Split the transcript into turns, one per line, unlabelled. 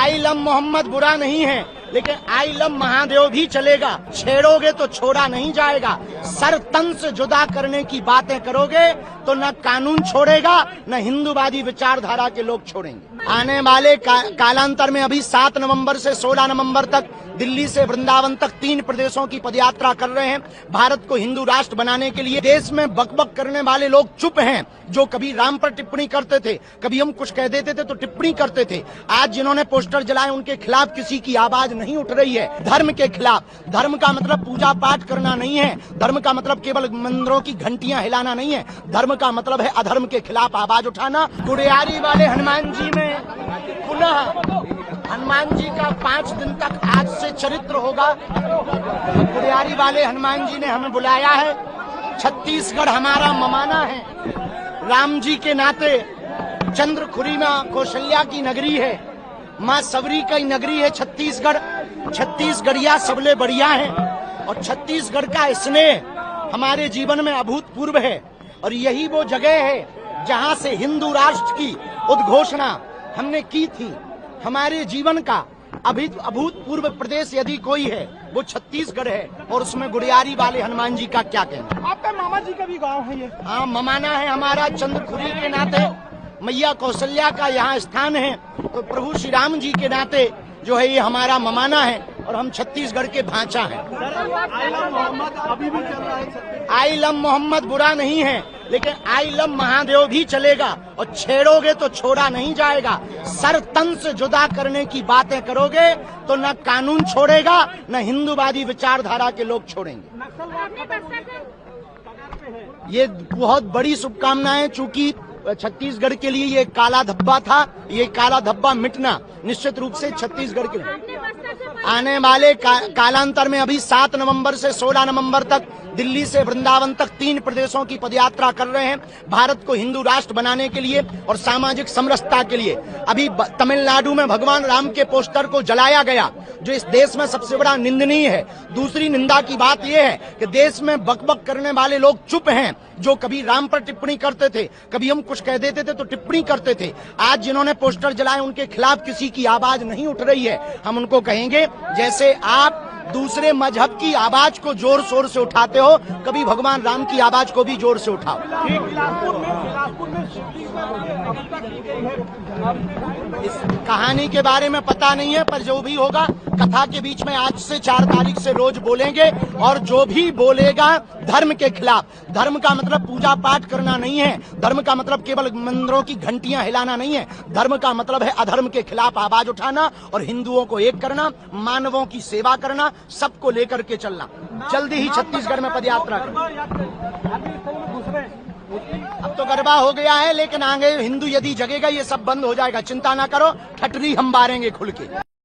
I love Mohammad बुरा नहीं है, लेकिन आई लव महादेव भी चलेगा। छेड़ोगे तो छोड़ा नहीं जाएगा। सर तन से जुदा करने की बातें करोगे तो न कानून छोड़ेगा न हिंदूवादी विचारधारा के लोग छोड़ेंगे। आने वाले कालांतर में अभी 7 नवंबर से 16 नवंबर तक दिल्ली से वृंदावन तक 3 प्रदेशों की पदयात्रा कर रहे हैं। भारत को हिंदू राष्ट्र बनाने के लिए देश में बकबक करने वाले लोग चुप हैं। जो कभी राम पर टिप्पणी करते थे, कभी हम कुछ कह देते थे तो टिप्पणी करते थे, आज जिन्होंने पोस्टर जलाए उनके खिलाफ किसी की आवाज नहीं उठ रही है। धर्म के खिलाफ। धर्म का मतलब पूजा पाठ करना नहीं है। धर्म का मतलब केवल मंदिरों की घंटियां हिलाना नहीं है। धर्म का मतलब है अधर्म के खिलाफ आवाज उठाना। गुड़ियारी वाले हनुमान जी में पुनः हनुमान जी का 5 दिन तक आज से चरित्र होगा। गुड़ियारी वाले हनुमान जी ने हमें बुलाया है। छत्तीसगढ़ हमारा ममाना है। राम जी के नाते चंद्रखुरी में कौशल्या की नगरी है। माँ सबरी की नगरी है छत्तीसगढ़। छत्तीसगढ़िया सबले बढ़िया है और छत्तीसगढ़ का स्नेह हमारे जीवन में अभूतपूर्व है। और यही वो जगह है जहां से हिंदू राष्ट्र की उद्घोषणा हमने की थी। हमारे जीवन का अभूतपूर्व प्रदेश यदि कोई है वो छत्तीसगढ़ है और उसमें गुड़ियारी वाले हनुमान जी का क्या कहना।
आपका मामा जी का भी गांव है ये?
हाँ, ममाना है हमारा। चंद्रखुरी के नाते मैया कौशल्या का यहाँ स्थान है, तो प्रभु श्री राम जी के नाते जो है ये हमारा ममाना है और हम छत्तीसगढ़ के भांचा हैं।
अभी भी चल रहा है।
आई लव मोहम्मद बुरा नहीं है, लेकिन आई लव महादेव भी चलेगा और छेड़ोगे तो छोड़ा नहीं जाएगा। सर तन से जुदा करने की बातें करोगे तो न कानून छोड़ेगा न हिंदूवादी विचारधारा के लोग छोड़ेंगे। ये बहुत बड़ी शुभकामनाएं। चूंकि छत्तीसगढ़ के लिए ये काला धब्बा था, ये काला धब्बा मिटना निश्चित रूप से छत्तीसगढ़ के लिए आने वाले कालांतर में अभी 7 नवंबर से 16 नवंबर तक दिल्ली से वृंदावन तक 3 प्रदेशों की पदयात्रा कर रहे हैं। भारत को हिंदू राष्ट्र बनाने के लिए और सामाजिक समरसता के लिए। अभी तमिलनाडु में भगवान राम के पोस्टर को जलाया गया, जो इस देश में सबसे बड़ा निंदनीय है। दूसरी निंदा की बात यह है कि देश में बकबक करने वाले लोग चुप हैं। जो कभी राम पर टिप्पणी करते थे, कभी हम कुछ कह देते थे तो टिप्पणी करते थे, आज जिन्होंने पोस्टर जलाए उनके खिलाफ किसी की आवाज नहीं उठ रही है। हम उनको कहेंगे, जैसे आप दूसरे मजहब की आवाज को जोर शोर से उठाते हो, कभी भगवान राम की आवाज को भी जोर से उठाओ। इस कहानी के बारे में पता नहीं है, पर जो भी होगा कथा के बीच में आज से 4 तारीख से रोज बोलेंगे। और जो भी बोलेगा धर्म के खिलाफ। धर्म का मतलब पूजा पाठ करना नहीं है। धर्म का मतलब केवल मंदिरों की घंटियां हिलाना नहीं है। धर्म का मतलब है अधर्म के खिलाफ आवाज उठाना और हिंदुओं को एक करना, मानवों की सेवा करना, सबको लेकर के चलना। जल्दी ही छत्तीसगढ़ में पदयात्रा करना। अब तो गरबा हो गया है, लेकिन आगे हिंदू यदि जगेगा ये सब बंद हो जाएगा। चिंता ना करो, ठटरी हम बारेंगे खुल के।